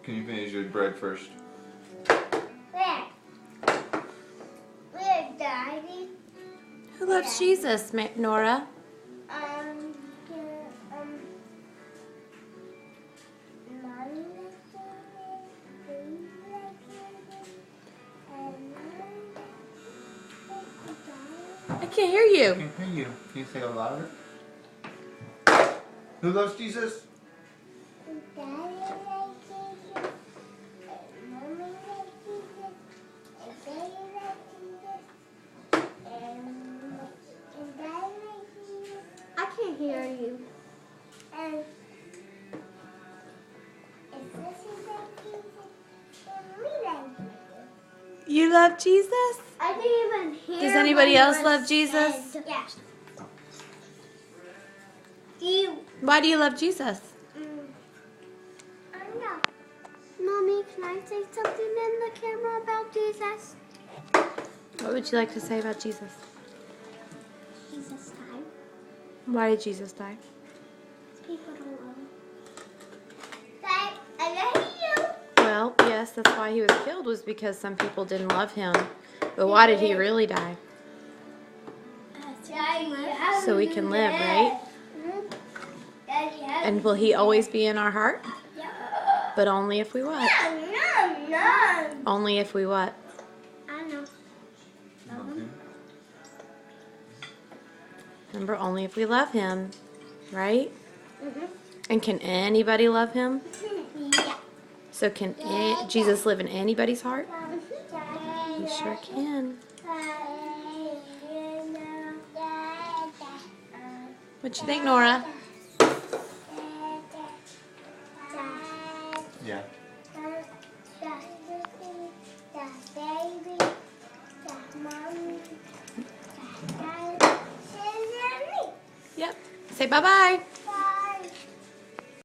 Can you finish your bread first? Where? Where, Daddy? Who loves Jesus, Nora? Mommy I can't hear you. I can hear you. Can you say it louder? Who loves Jesus? Daddy like Jesus. Mommy like Jesus. And Daddy like Jesus. And Daddy like Jesus. I can't hear you. And Sissy like Jesus. And we like Jesus. You love Jesus? I didn't even hear. Does anybody what else was love Jesus? said. Yeah. Do you? Why do you love Jesus? I don't know. Mommy, can I say something in the camera about Jesus? What would you like to say about Jesus? Jesus died. Why did Jesus die? People don't love him. Dad, I love you. Well, yes, that's why he was killed, was because some people didn't love him. But why did he really die? So we can live, right? And will he always be in our heart? But only if we what? No. Only if we what? I know. Remember, only if we love him, right? And can anybody love him? Yeah. So can Jesus live in anybody's heart? He sure can. What you think, Nora? Yeah. Yep. Say bye-bye.